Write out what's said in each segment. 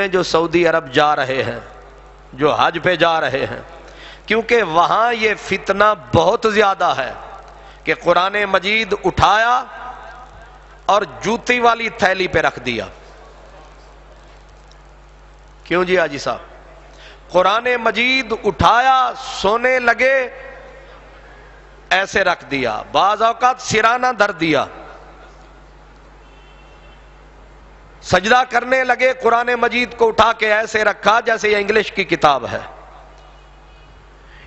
جو سعودی عرب جا رہے ہیں، جو حج پہ جا رہے ہیں، کیونکہ وہاں یہ فتنہ بہت زیادہ ہے کہ قرآن مجید اٹھایا اور جوتی والی تھیلی پہ رکھ دیا۔ کیوں جی حاجی صاحب؟ قرآن مجید اٹھایا، سونے لگے، ایسے رکھ دیا، بعض اوقات سرانہ دھر دیا، سجدہ کرنے لگے، قرآن مجید کو اٹھا کے ایسے رکھا جیسے یہ انگلش کی کتاب ہے۔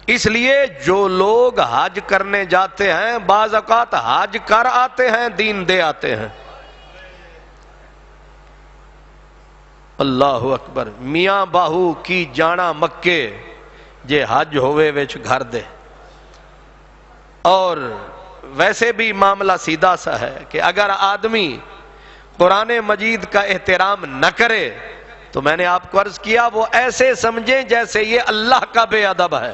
اس لیے جو لوگ حج کرنے جاتے ہیں بعض اوقات حج کر آتے ہیں، دین دے آتے ہیں۔ اللہ اکبر۔ میاں باہو کی جانا مکے جے حج ہوئے وچ گھر دے۔ اور ویسے بھی معاملہ سیدھا سا ہے کہ اگر آدمی قرآن مجید کا احترام نہ کرے تو میں نے آپ کو عرض کیا وہ ایسے سمجھیں جیسے یہ اللہ کا بے ادب ہے،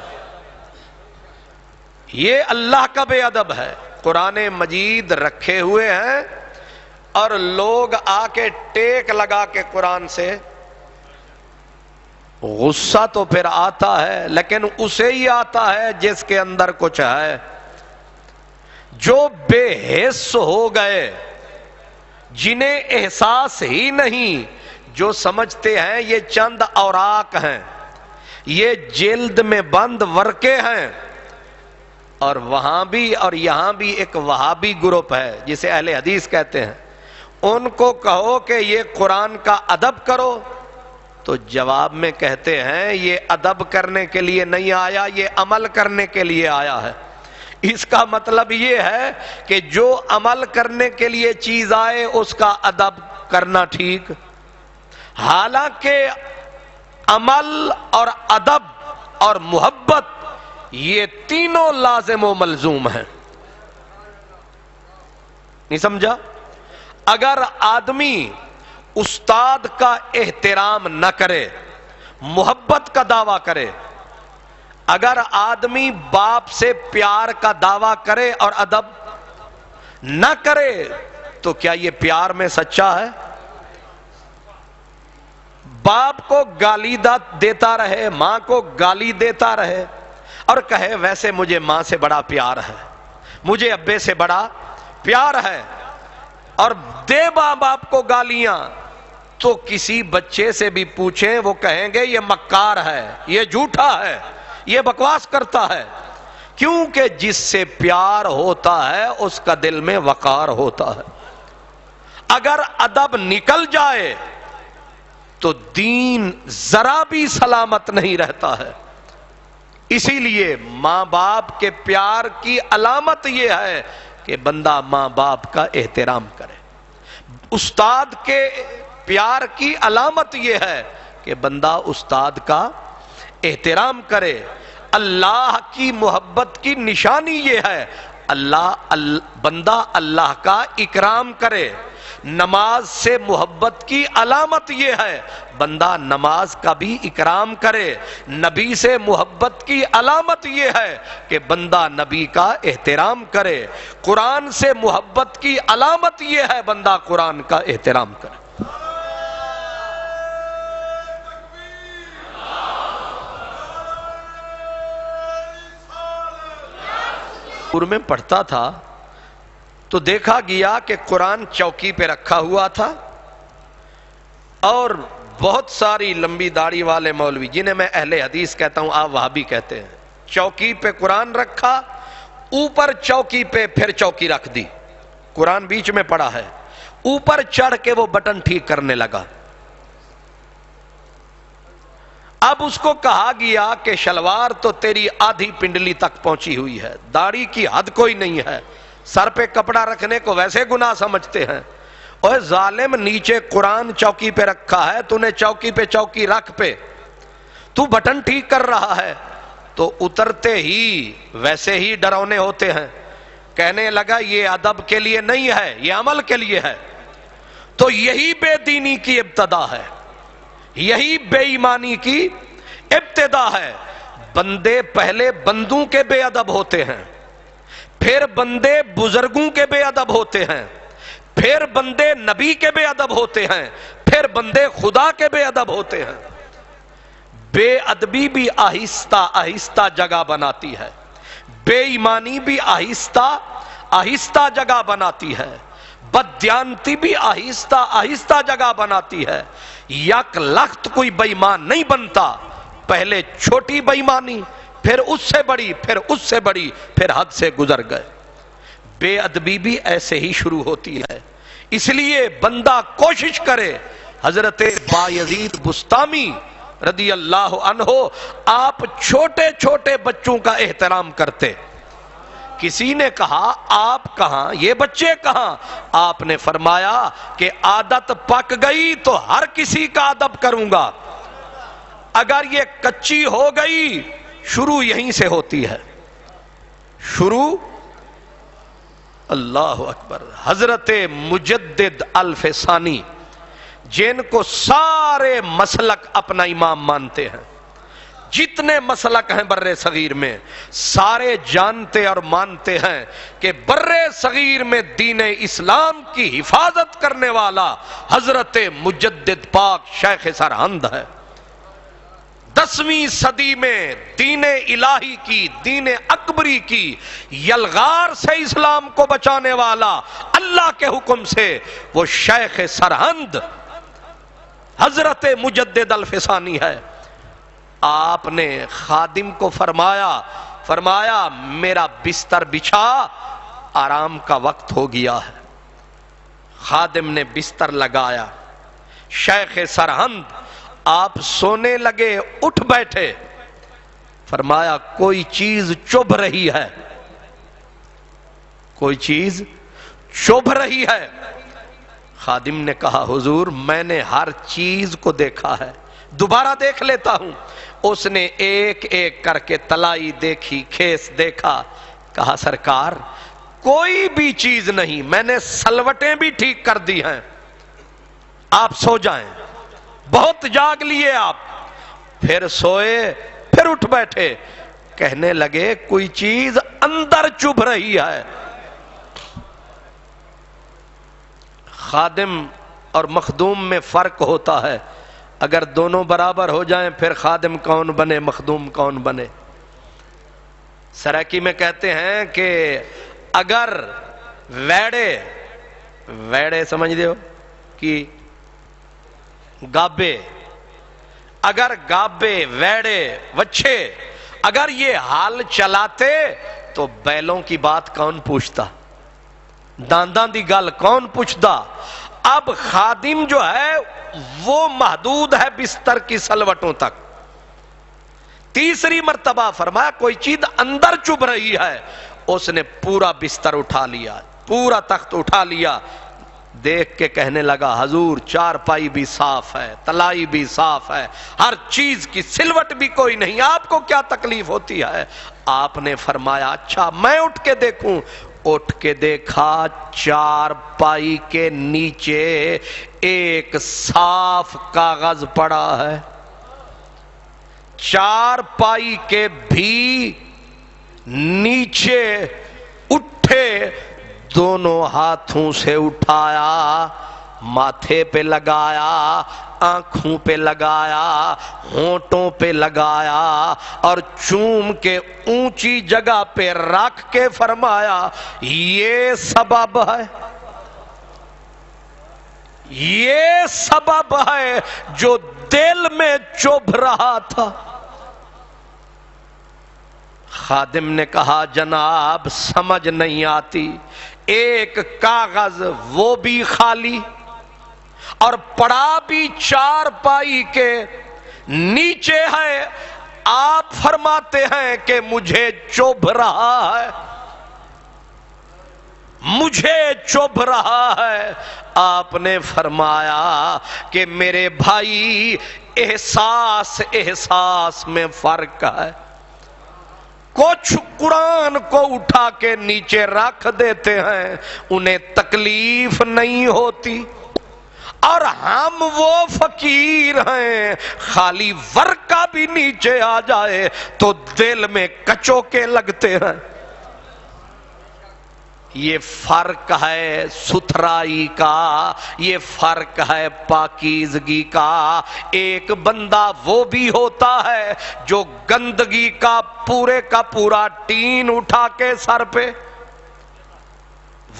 یہ اللہ کا بے ادب ہے۔ قرآن مجید رکھے ہوئے ہیں اور لوگ آ کے ٹیک لگا کے قرآن سے، غصہ تو پھر آتا ہے لیکن اسے ہی آتا ہے جس کے اندر کچھ ہے۔ جو بے حس ہو گئے، جنہیں احساس ہی نہیں، جو سمجھتے ہیں یہ چند اوراق ہیں، یہ جلد میں بند ورقے ہیں، اور وہاں بھی اور یہاں بھی ایک وہابی گروپ ہے جسے اہل حدیث کہتے ہیں، ان کو کہو کہ یہ قرآن کا ادب کرو تو جواب میں کہتے ہیں یہ ادب کرنے کے لیے نہیں آیا، یہ عمل کرنے کے لیے آیا ہے۔ اس کا مطلب یہ ہے کہ جو عمل کرنے کے لیے چیز آئے اس کا ادب کرنا ٹھیک، حالانکہ عمل اور ادب اور محبت یہ تینوں لازم و ملزوم ہیں۔ نہیں سمجھا؟ اگر آدمی استاد کا احترام نہ کرے، محبت کا دعویٰ کرے، اگر آدمی باپ سے پیار کا دعویٰ کرے اور ادب نہ کرے تو کیا یہ پیار میں سچا ہے؟ باپ کو گالی دیتا رہے، ماں کو گالی دیتا رہے اور کہے ویسے مجھے ماں سے بڑا پیار ہے، مجھے ابے سے بڑا پیار ہے، اور دے ماں باپ کو گالیاں، تو کسی بچے سے بھی پوچھیں وہ کہیں گے یہ مکار ہے، یہ جھوٹا ہے، یہ بکواس کرتا ہے۔ کیونکہ جس سے پیار ہوتا ہے اس کا دل میں وقار ہوتا ہے۔ اگر ادب نکل جائے تو دین ذرا بھی سلامت نہیں رہتا ہے۔ اسی لیے ماں باپ کے پیار کی علامت یہ ہے کہ بندہ ماں باپ کا احترام کرے۔ استاد کے پیار کی علامت یہ ہے کہ بندہ استاد کا احترام کرے۔ اللہ کی محبت کی نشانی یہ ہے بندہ اللہ کا اکرام کرے۔ نماز سے محبت کی علامت یہ ہے بندہ نماز کا بھی اکرام کرے۔ نبی سے محبت کی علامت یہ ہے کہ بندہ نبی کا احترام کرے۔ قرآن سے محبت کی علامت یہ ہے بندہ قرآن کا احترام کرے۔ میں پڑھتا تھا تو دیکھا گیا کہ قرآن چوکی پہ رکھا ہوا تھا اور بہت ساری لمبی داڑھی والے مولوی، جنہیں میں اہل حدیث کہتا ہوں آپ وہابی کہتے ہیں، چوکی پہ قرآن رکھا، اوپر چوکی پہ پھر چوکی رکھ دی، قرآن بیچ میں پڑا ہے، اوپر چڑھ کے وہ بٹن ٹھیک کرنے لگا۔ اب اس کو کہا گیا کہ شلوار تو تیری آدھی پنڈلی تک پہنچی ہوئی ہے، داڑھی کی حد کوئی نہیں ہے، سر پہ کپڑا رکھنے کو ویسے گناہ سمجھتے ہیں۔ اوہ ظالم، نیچے قرآن چوکی پہ رکھا ہے، تو نے چوکی پہ چوکی رکھ پہ تو بٹن ٹھیک کر رہا ہے۔ تو اترتے ہی ویسے ہی ڈرونے ہوتے ہیں، کہنے لگا یہ ادب کے لیے نہیں ہے، یہ عمل کے لیے ہے۔ تو یہی بے دینی کی ابتدا ہے، یہی بے ایمانی کی ابتدا ہے۔ بندے پہلے بندوں کے بے ادب ہوتے ہیں، پھر بندے بزرگوں کے بے ادب ہوتے ہیں، پھر بندے نبی کے بے ادب ہوتے ہیں، پھر بندے خدا کے بے ادب ہوتے ہیں۔ بے ادبی بھی آہستہ آہستہ جگہ بناتی ہے، بے ایمانی بھی آہستہ آہستہ جگہ بناتی ہے، بددیانتی بھی آہستہ آہستہ جگہ بناتی ہے۔ یک لخت کوئی بے ایمان نہیں بنتا، پہلے چھوٹی بے ایمانی، پھر اس سے بڑی، پھر اس سے بڑی، پھر حد سے گزر گئے۔ بے ادبی بھی ایسے ہی شروع ہوتی ہے۔ اس لیے بندہ کوشش کرے۔ حضرت بایزید بسطامی رضی اللہ عنہ آپ چھوٹے چھوٹے بچوں کا احترام کرتے۔ کسی نے کہا آپ کہاں، یہ بچے کہاں؟ آپ نے فرمایا کہ عادت پک گئی تو ہر کسی کا ادب کروں گا، اگر یہ کچی ہو گئی شروع یہیں سے ہوتی ہے، شروع۔ اللہ اکبر۔ حضرت مجدد الفسانی جن کو سارے مسلک اپنا امام مانتے ہیں، جتنے مسلک ہیں بر صغیر میں سارے جانتے اور مانتے ہیں کہ بر صغیر میں دین اسلام کی حفاظت کرنے والا حضرت مجدد پاک شیخ سرہند ہے۔ 10ویں صدی میں دین الہی کی، دین اکبری کی یلغار سے اسلام کو بچانے والا اللہ کے حکم سے وہ شیخ سرہند حضرت مجدد الفسانی ہے۔ آپ نے خادم کو فرمایا میرا بستر بچھا، آرام کا وقت ہو گیا ہے۔ خادم نے بستر لگایا، شیخ سرہند آپ سونے لگے، اٹھ بیٹھے، فرمایا کوئی چیز چبھ رہی ہے، کوئی چیز چبھ رہی ہے۔ خادم نے کہا حضور میں نے ہر چیز کو دیکھا ہے، دوبارہ دیکھ لیتا ہوں۔ اس نے ایک ایک کر کے تلائی دیکھی، کھیس دیکھا، کہا سرکار کوئی بھی چیز نہیں، میں نے سلوٹیں بھی ٹھیک کر دی ہیں، آپ سو جائیں۔ بہت جاگ لیے آپ، پھر سوئے، پھر اٹھ بیٹھے، کہنے لگے کوئی چیز اندر چبھ رہی ہے۔ خادم اور مخدوم میں فرق ہوتا ہے، اگر دونوں برابر ہو جائیں پھر خادم کون بنے، مخدوم کون بنے؟ سرائکی میں کہتے ہیں کہ اگر ویڑے سمجھ دے ہو کہ گابے، اگر گابے ویڑے وچھے اگر یہ حال چلاتے تو بیلوں کی بات کون پوچھتا، دانداں دی گل کون پوچھتا؟ اب خادم جو ہے وہ محدود ہے بستر کی سلوٹوں تک۔ تیسری مرتبہ فرمایا کوئی چیز اندر چبھ رہی ہے، اس نے پورا بستر اٹھا لیا، پورا تخت اٹھا لیا، دیکھ کے کہنے لگا حضور چارپائی بھی صاف ہے، تلائی بھی صاف ہے، ہر چیز کی سلوٹ بھی کوئی نہیں، آپ کو کیا تکلیف ہوتی ہے؟ آپ نے فرمایا اچھا میں اٹھ کے دیکھوں۔ اٹھ کے دیکھا چارپائی کے نیچے ایک صاف کاغذ پڑا ہے، چارپائی کے بھی نیچے اٹھے، دونوں ہاتھوں سے اٹھایا، ماتھے پہ لگایا، آنکھوں پہ لگایا، ہونٹوں پہ لگایا اور چوم کے اونچی جگہ پہ رکھ کے فرمایا یہ سبب ہے، یہ سبب ہے جو دل میں چبھ رہا تھا۔ خادم نے کہا جناب سمجھ نہیں آتی، ایک کاغذ وہ بھی خالی اور پڑا بھی چارپائی کے نیچے ہے، آپ فرماتے ہیں کہ مجھے چبھ رہا ہے، مجھے چبھ رہا ہے۔ آپ نے فرمایا کہ میرے بھائی احساس میں فرق ہے، کچھ قرآن کو اٹھا کے نیچے رکھ دیتے ہیں انہیں تکلیف نہیں ہوتی، اور ہم وہ فقیر ہیں خالی ورقہ بھی نیچے آ جائے تو دل میں کچوکے لگتے ہیں۔ یہ فرق ہے ستھرائی کا، یہ فرق ہے پاکیزگی کا۔ ایک بندہ وہ بھی ہوتا ہے جو گندگی کا پورا ٹین اٹھا کے سر پہ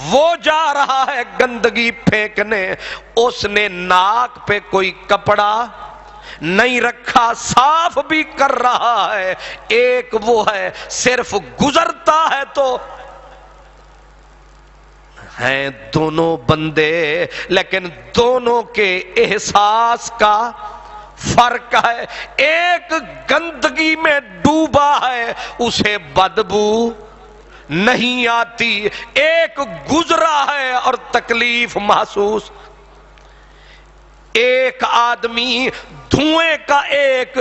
وہ جا رہا ہے گندگی پھینکنے، اس نے ناک پہ کوئی کپڑا نہیں رکھا، صاف بھی کر رہا ہے۔ ایک وہ ہے صرف گزرتا ہے تو ہیں دونوں بندے، لیکن دونوں کے احساس کا فرق ہے۔ ایک گندگی میں ڈوبا ہے، اسے بدبو نہیں آتی، ایک گزرا ہے اور تکلیف محسوس۔ ایک آدمی دھوئیں کا ایک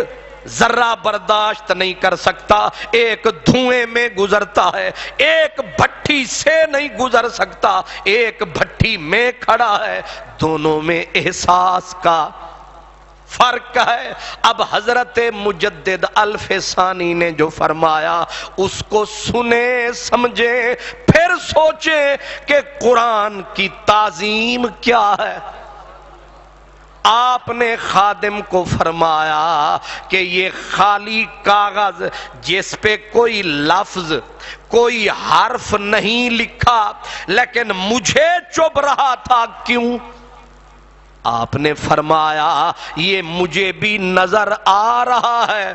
ذرہ برداشت نہیں کر سکتا، ایک دھوئیں میں گزرتا ہے، ایک بھٹی سے نہیں گزر سکتا، ایک بھٹی میں کھڑا ہے، دونوں میں احساس کا فرق ہے۔ اب حضرت مجدد الف ثانی نے جو فرمایا اس کو سنیں سمجھیں، پھر سوچیں کہ قرآن کی تعظیم کیا ہے۔ آپ نے خادم کو فرمایا کہ یہ خالی کاغذ جس پہ کوئی لفظ کوئی حرف نہیں لکھا لیکن مجھے چبھ رہا تھا، کیوں؟ آپ نے فرمایا یہ مجھے بھی نظر آ رہا ہے۔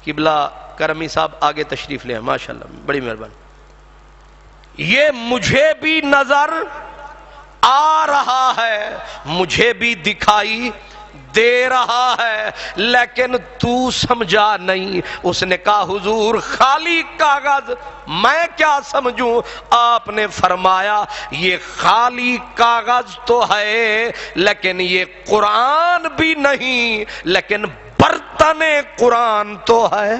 قبلہ کرمی صاحب آگے تشریف لے، ماشاءاللہ بڑی مہربانی۔ یہ مجھے بھی نظر آ رہا ہے، مجھے بھی دکھائی دے رہا ہے، لیکن تو سمجھا نہیں۔ اس نے کہا حضور خالی کاغذ میں کیا سمجھوں؟ آپ نے فرمایا یہ خالی کاغذ تو ہے لیکن یہ قرآن بھی نہیں، لیکن برتن قرآن تو ہے۔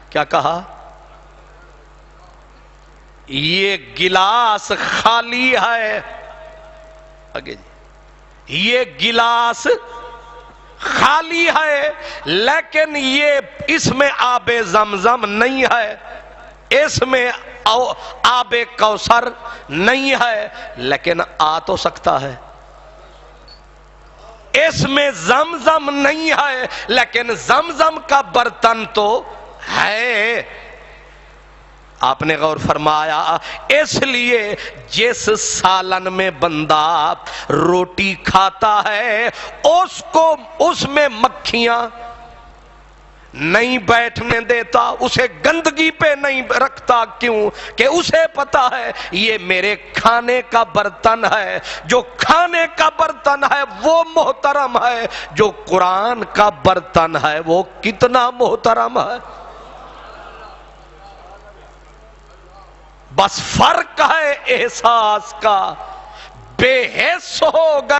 کیا کہا؟ یہ گلاس خالی ہے، آگے جی، یہ گلاس خالی ہے لیکن یہ اس میں آب زمزم نہیں ہے، اس میں آب کوثر نہیں ہے، لیکن آ تو سکتا ہے۔ اس میں زمزم نہیں ہے لیکن زمزم کا برتن تو ہے۔ آپ نے غور فرمایا، اس لیے جس سالن میں بندہ روٹی کھاتا ہے اس میں مکھیاں نہیں بیٹھنے دیتا، اسے گندگی پہ نہیں رکھتا، کیوں کہ اسے پتا ہے یہ میرے کھانے کا برتن ہے۔ جو کھانے کا برتن ہے وہ محترم ہے، جو قرآن کا برتن ہے وہ کتنا محترم ہے۔ بس فرق ہے احساس کا، بے حس ہوگا